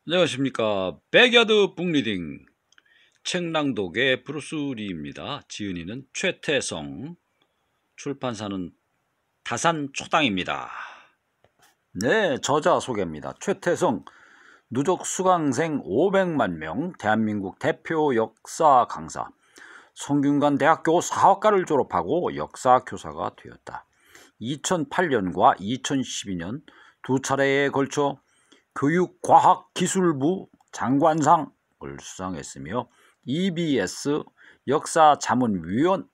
안녕하십니까. 백야드 북리딩 책낭독의 브루스리입니다. 지은이는 최태성, 출판사는 다산초당입니다. 네, 저자 소개입니다. 최태성, 누적 수강생 500만 명, 대한민국 대표 역사 강사, 성균관 대학교 사학과를 졸업하고 역사교사가 되었다. 2008년과 2012년 두 차례에 걸쳐 교육과학기술부 장관상을 수상했으며 EBS 역사자문위원,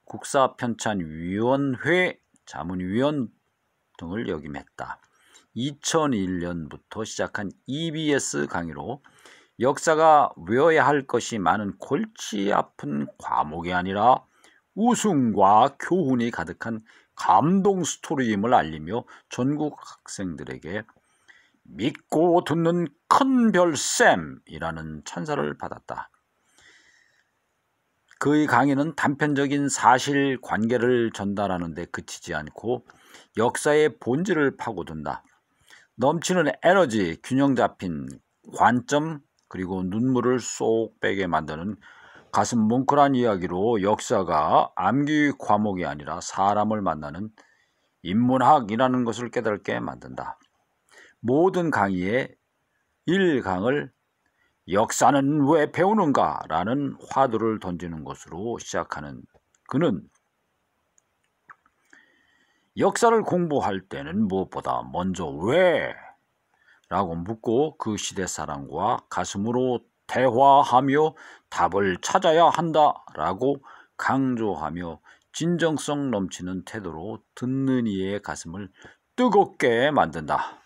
국사편찬위원회 자문위원 등을 역임했다. 2001년부터 시작한 EBS 강의로 역사가 외워야 할 것이 많은 골치 아픈 과목이 아니라 웃음과 교훈이 가득한 감동 스토리임을 알리며 전국 학생들에게 믿고 듣는 큰별쌤이라는 찬사를 받았다. 그의 강의는 단편적인 사실관계를 전달하는 데 그치지 않고 역사의 본질을 파고든다. 넘치는 에너지, 균형 잡힌 관점, 그리고 눈물을 쏙 빼게 만드는 가슴 뭉클한 이야기로 역사가 암기 과목이 아니라 사람을 만나는 인문학이라는 것을 깨닫게 만든다. 모든 강의의 1강을 역사는 왜 배우는가? 라는 화두를 던지는 것으로 시작하는 그는 역사를 공부할 때는 무엇보다 먼저 왜? 라고 묻고 그 시대 사람과 가슴으로 대화하며 답을 찾아야 한다 라고 강조하며 진정성 넘치는 태도로 듣는 이의 가슴을 뜨겁게 만든다.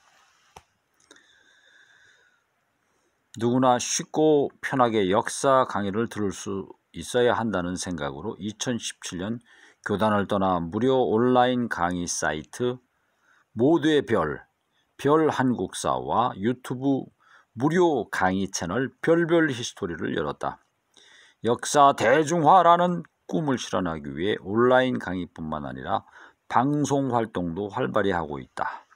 누구나 쉽고 편하게 역사 강의를 들을 수 있어야 한다는 생각으로 2017년 교단을 떠나 무료 온라인 강의 사이트 모두의 별 한국사와 유튜브 무료 강의 채널 별별 히스토리를 열었다. 역사 대중화라는 꿈을 실현하기 위해 온라인 강의뿐만 아니라 방송 활동도 활발히 하고 있다.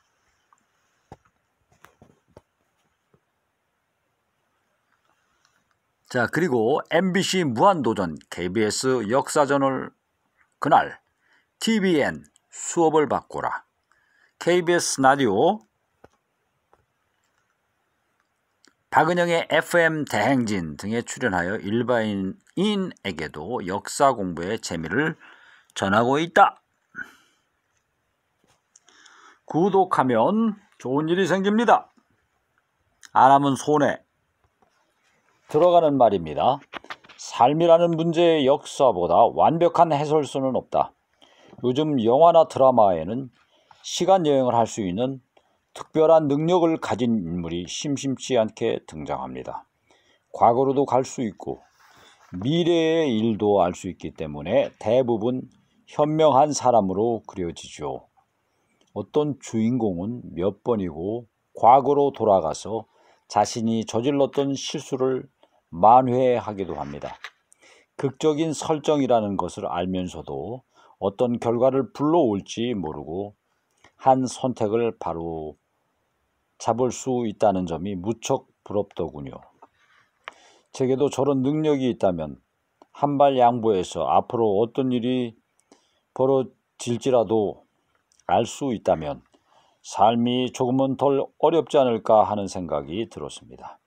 자, 그리고 MBC 무한도전, KBS 역사전을 그날, TVN 수업을 바꾸라, KBS 라디오 박은영의 FM 대행진 등에 출연하여 일반인에게도 역사 공부의 재미를 전하고 있다. 구독하면 좋은 일이 생깁니다. 안 하면 손해. 들어가는 말입니다. 삶이라는 문제의 역사보다 완벽한 해설서는 없다. 요즘 영화나 드라마에는 시간여행을 할 수 있는 특별한 능력을 가진 인물이 심심치 않게 등장합니다. 과거로도 갈 수 있고 미래의 일도 알 수 있기 때문에 대부분 현명한 사람으로 그려지죠. 어떤 주인공은 몇 번이고 과거로 돌아가서 자신이 저질렀던 실수를 만회하기도 합니다. 극적인 설정이라는 것을 알면서도 어떤 결과를 불러올지 모르고 한 선택을 바로 잡을 수 있다는 점이 무척 부럽더군요. 제게도 저런 능력이 있다면 한 발 양보해서 앞으로 어떤 일이 벌어질지라도 알 수 있다면 삶이 조금은 덜 어렵지 않을까 하는 생각이 들었습니다.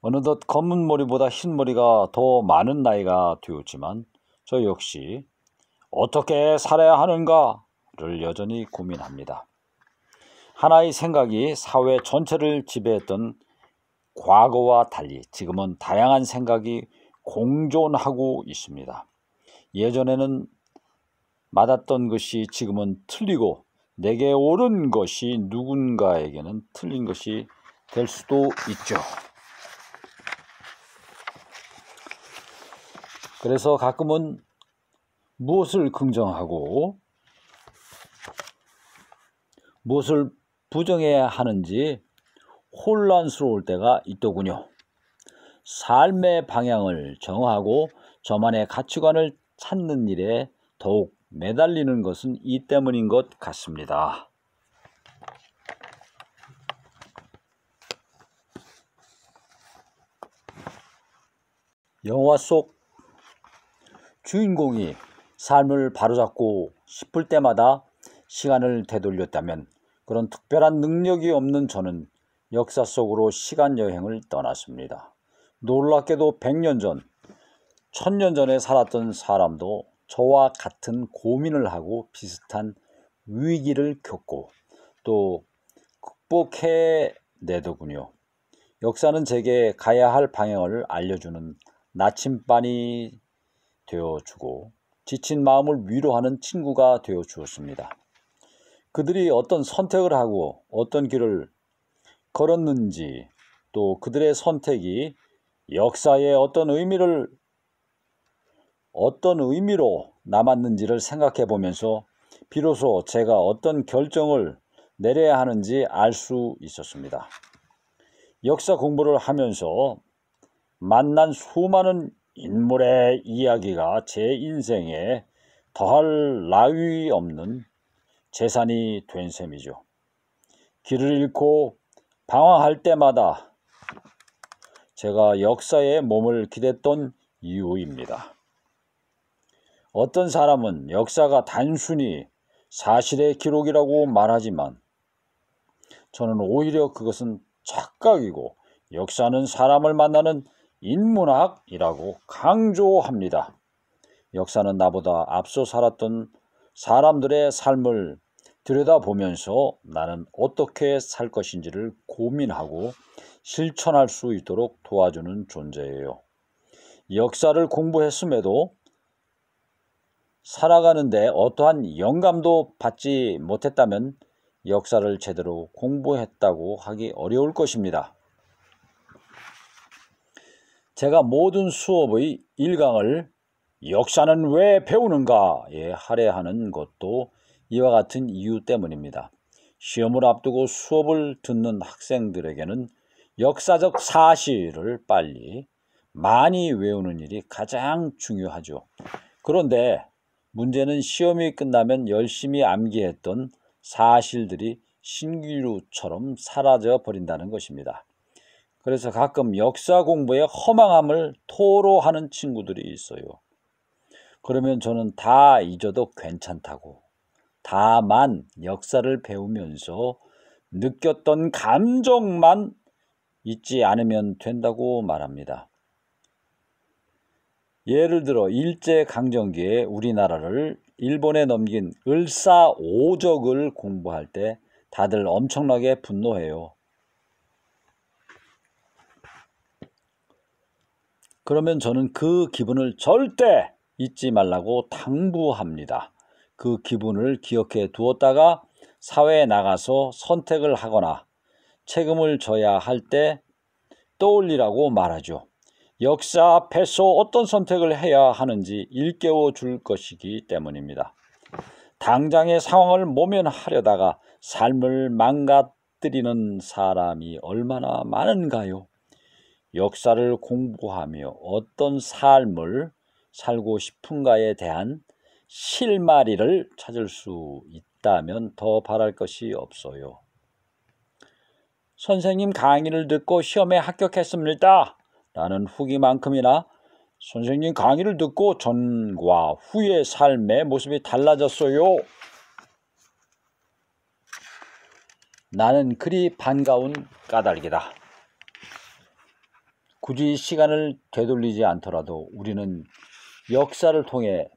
어느덧 검은 머리보다 흰 머리가 더 많은 나이가 되었지만 저 역시 어떻게 살아야 하는가를 여전히 고민합니다. 하나의 생각이 사회 전체를 지배했던 과거와 달리 지금은 다양한 생각이 공존하고 있습니다. 예전에는 맞았던 것이 지금은 틀리고 내게 옳은 것이 누군가에게는 틀린 것이 될 수도 있죠. 그래서 가끔은 무엇을 긍정하고 무엇을 부정해야 하는지 혼란스러울 때가 있더군요. 삶의 방향을 정하고 저만의 가치관을 찾는 일에 더욱 매달리는 것은 이 때문인 것 같습니다. 영화 속 주인공이 삶을 바로잡고 싶을 때마다 시간을 되돌렸다면 그런 특별한 능력이 없는 저는 역사 속으로 시간 여행을 떠났습니다. 놀랍게도 100년 전, 1000년 전에 살았던 사람도 저와 같은 고민을 하고 비슷한 위기를 겪고 또 극복해내더군요. 역사는 제게 가야 할 방향을 알려주는 나침반이 되어주고 지친 마음을 위로하는 친구가 되어주었습니다. 그들이 어떤 선택을 하고 어떤 길을 걸었는지 또 그들의 선택이 역사에 어떤 의미로 남았는지를 생각해 보면서 비로소 제가 어떤 결정을 내려야 하는지 알 수 있었습니다. 역사 공부를 하면서 만난 수많은 인물의 이야기가 제 인생에 더할 나위 없는 재산이 된 셈이죠. 길을 잃고 방황할 때마다 제가 역사에 몸을 기댔던 이유입니다. 어떤 사람은 역사가 단순히 사실의 기록이라고 말하지만 저는 오히려 그것은 착각이고 역사는 사람을 만나는 인문학이라고 강조합니다. 역사는 나보다 앞서 살았던 사람들의 삶을 들여다보면서 나는 어떻게 살 것인지를 고민하고 실천할 수 있도록 도와주는 존재예요. 역사를 공부했음에도 살아가는데 어떠한 영감도 받지 못했다면 역사를 제대로 공부했다고 하기 어려울 것입니다. 제가 모든 수업의 1강을 역사는 왜 배우는가에 할애하는 것도 이와 같은 이유 때문입니다. 시험을 앞두고 수업을 듣는 학생들에게는 역사적 사실을 빨리 많이 외우는 일이 가장 중요하죠. 그런데 문제는 시험이 끝나면 열심히 암기했던 사실들이 신기루처럼 사라져 버린다는 것입니다. 그래서 가끔 역사 공부에 허망함을 토로하는 친구들이 있어요. 그러면 저는 다 잊어도 괜찮다고, 다만 역사를 배우면서 느꼈던 감정만 잊지 않으면 된다고 말합니다. 예를 들어 일제강점기에 우리나라를 일본에 넘긴 을사오적을 공부할 때 다들 엄청나게 분노해요. 그러면 저는 그 기분을 절대 잊지 말라고 당부합니다. 그 기분을 기억해 두었다가 사회에 나가서 선택을 하거나 책임을 져야 할 때 떠올리라고 말하죠. 역사 앞에서 어떤 선택을 해야 하는지 일깨워 줄 것이기 때문입니다. 당장의 상황을 모면하려다가 삶을 망가뜨리는 사람이 얼마나 많은가요? 역사를 공부하며 어떤 삶을 살고 싶은가에 대한 실마리를 찾을 수 있다면 더 바랄 것이 없어요. 선생님 강의를 듣고 시험에 합격했습니다. 라는 후기만큼이나 선생님 강의를 듣고 전과 후의 삶의 모습이 달라졌어요. 나는 그리 반가운 까닭이다. 굳이 시간을 되돌리지 않더라도 우리는 역사를 통해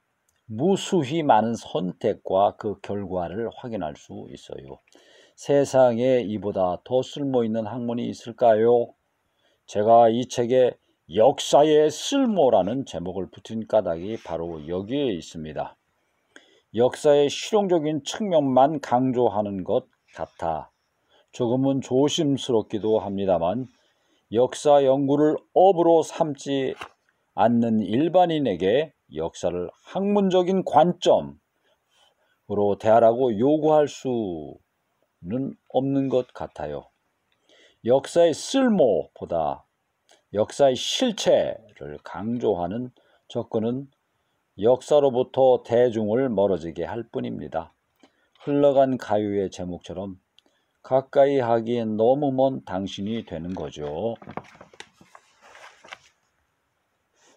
무수히 많은 선택과 그 결과를 확인할 수 있어요. 세상에 이보다 더 쓸모있는 학문이 있을까요? 제가 이 책에 역사의 쓸모라는 제목을 붙인 까닭이 바로 여기에 있습니다. 역사의 실용적인 측면만 강조하는 것 같아 조금은 조심스럽기도 합니다만 역사 연구를 업으로 삼지 않는 일반인에게 역사를 학문적인 관점으로 대하라고 요구할 수는 없는 것 같아요. 역사의 쓸모보다 역사의 실체를 강조하는 접근은 역사로부터 대중을 멀어지게 할 뿐입니다. 흘러간 가요의 제목처럼 가까이 하기엔 너무 먼 당신이 되는 거죠.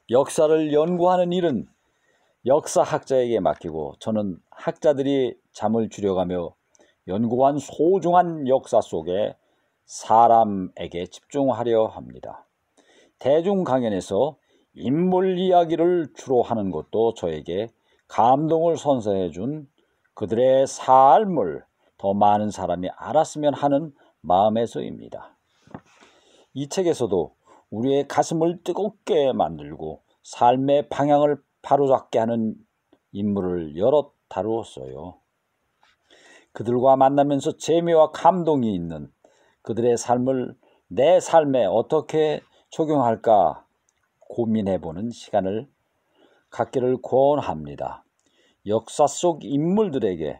역사를 연구하는 일은 역사학자에게 맡기고 저는 학자들이 잠을 줄여가며 연구한 소중한 역사 속에 사람에게 집중하려 합니다. 대중 강연에서 인물 이야기를 주로 하는 것도 저에게 감동을 선사해 준 그들의 삶을 더 많은 사람이 알았으면 하는 마음에서입니다. 이 책에서도 우리의 가슴을 뜨겁게 만들고 삶의 방향을 바로잡게 하는 인물을 여러 다루었어요. 그들과 만나면서 재미와 감동이 있는 그들의 삶을 내 삶에 어떻게 적용할까 고민해보는 시간을 갖기를 권합니다. 역사 속 인물들에게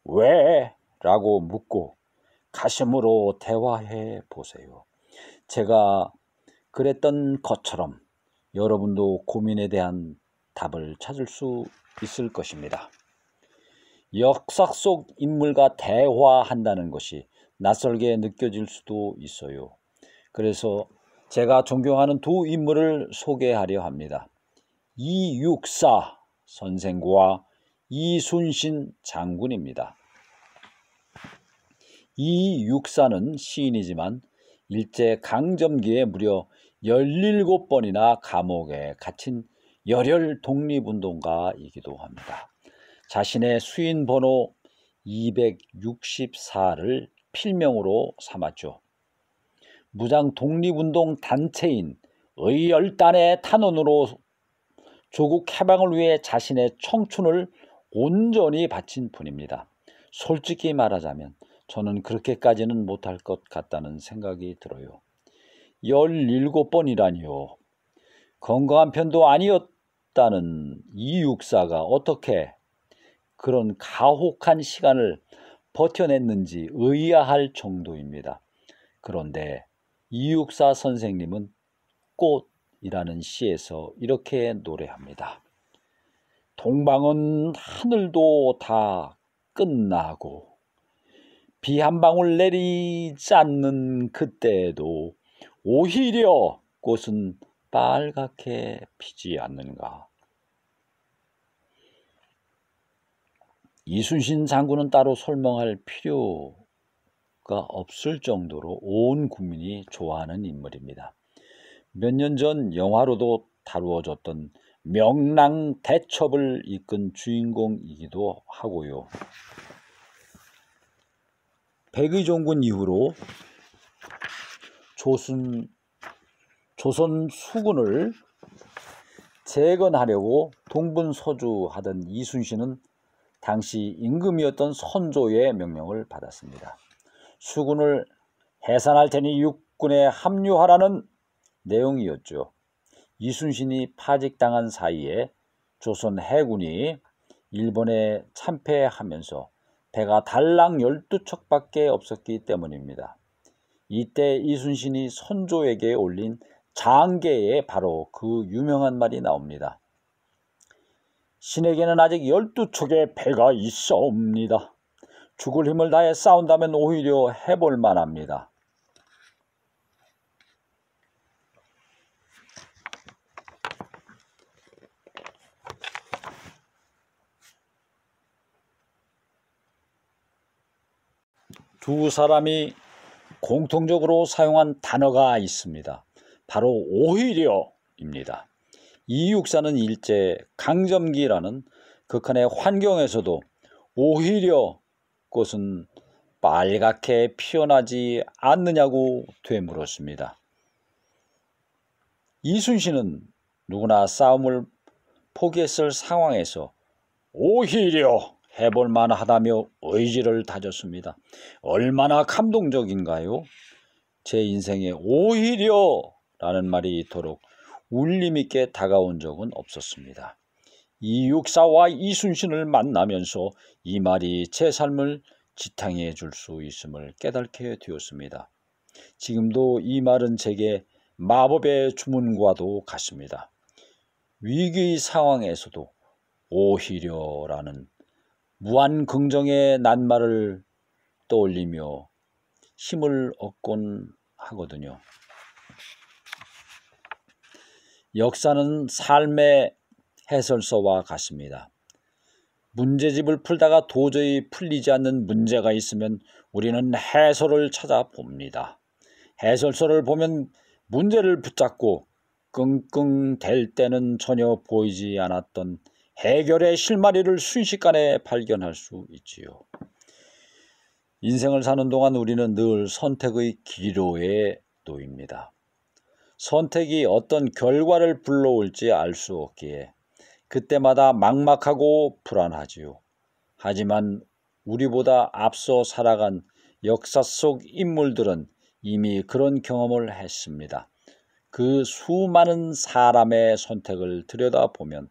왜? 라고 묻고 가슴으로 대화해 보세요. 제가 그랬던 것처럼 여러분도 고민에 대한 답을 찾을 수 있을 것입니다. 역사 속 인물과 대화한다는 것이 낯설게 느껴질 수도 있어요. 그래서 제가 존경하는 두 인물을 소개하려 합니다. 이육사 선생과 이순신 장군입니다. 이육사는 시인이지만 일제강점기에 무려 17번이나 감옥에 갇힌 열혈 독립운동가이기도 합니다. 자신의 수인 번호 264를 필명으로 삼았죠. 무장 독립운동 단체인 의열단의 탄원으로 조국 해방을 위해 자신의 청춘을 온전히 바친 분입니다. 솔직히 말하자면 저는 그렇게까지는 못할 것 같다는 생각이 들어요. 17번이라니요. 건강한 편도 아니었다는 이육사가 어떻게 그런 가혹한 시간을 버텨냈는지 의아할 정도입니다. 그런데 이육사 선생님은 꽃이라는 시에서 이렇게 노래합니다. 동방은 하늘도 다 끝나고 비 한 방울 내리지 않는 그때에도 오히려 꽃은 빨갛게 피지 않는가. 이순신 장군은 따로 설명할 필요가 없을 정도로 온 국민이 좋아하는 인물입니다. 몇 년 전 영화로도 다루어졌던 명랑대첩을 이끈 주인공이기도 하고요. 백의종군 이후로 조선 수군을 재건하려고 동분서주하던 이순신은 당시 임금이었던 선조의 명령을 받았습니다. 수군을 해산할 테니 육군에 합류하라는 내용이었죠. 이순신이 파직당한 사이에 조선 해군이 일본에 참패하면서 배가 달랑 12척밖에 없었기 때문입니다. 이때 이순신이 선조에게 올린 장계에 바로 그 유명한 말이 나옵니다. 신에게는 아직 12척의 배가 있사옵니다. 죽을 힘을 다해 싸운다면 오히려 해볼 만합니다. 두 사람이 공통적으로 사용한 단어가 있습니다. 바로 오히려입니다. 이육사는 일제 강점기라는 극한의 환경에서도 오히려 꽃은 빨갛게 피어나지 않느냐고 되물었습니다. 이순신은 누구나 싸움을 포기했을 상황에서 오히려 해볼 만하다며 의지를 다졌습니다. 얼마나 감동적인가요? 제 인생에 오히려라는 말이 이토록 울림있게 다가온 적은 없었습니다. 이육사와 이순신을 만나면서 이 말이 제 삶을 지탱해 줄 수 있음을 깨닫게 되었습니다. 지금도 이 말은 제게 마법의 주문과도 같습니다. 위기 상황에서도 오히려라는 무한 긍정의 낱말을 떠올리며 힘을 얻곤 하거든요. 역사는 삶의 해설서와 같습니다. 문제집을 풀다가 도저히 풀리지 않는 문제가 있으면 우리는 해설을 찾아봅니다. 해설서를 보면 문제를 붙잡고 끙끙댈 때는 전혀 보이지 않았던 해결의 실마리를 순식간에 발견할 수 있지요. 인생을 사는 동안 우리는 늘 선택의 기로에 놓입니다. 선택이 어떤 결과를 불러올지 알 수 없기에 그때마다 막막하고 불안하지요. 하지만 우리보다 앞서 살아간 역사 속 인물들은 이미 그런 경험을 했습니다. 그 수많은 사람의 선택을 들여다보면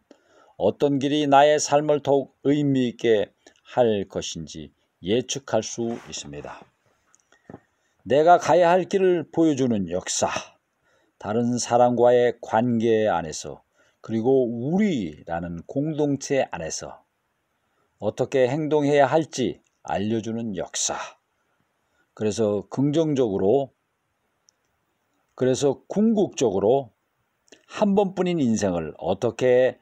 어떤 길이 나의 삶을 더욱 의미 있게 할 것인지 예측할 수 있습니다. 내가 가야 할 길을 보여주는 역사, 다른 사람과의 관계 안에서 그리고 우리라는 공동체 안에서 어떻게 행동해야 할지 알려주는 역사. 그래서 궁극적으로 한 번뿐인 인생을 어떻게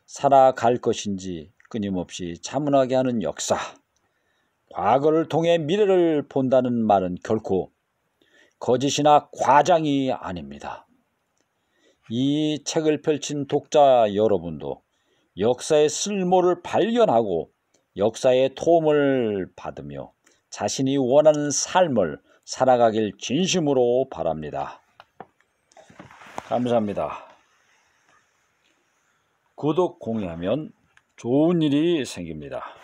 살아갈 것인지 끊임없이 자문하게 하는 역사. 과거를 통해 미래를 본다는 말은 결코 거짓이나 과장이 아닙니다. 이 책을 펼친 독자 여러분도 역사의 쓸모를 발견하고 역사의 도움을 받으며 자신이 원하는 삶을 살아가길 진심으로 바랍니다. 감사합니다. 구독, 공유하면 좋은 일이 생깁니다.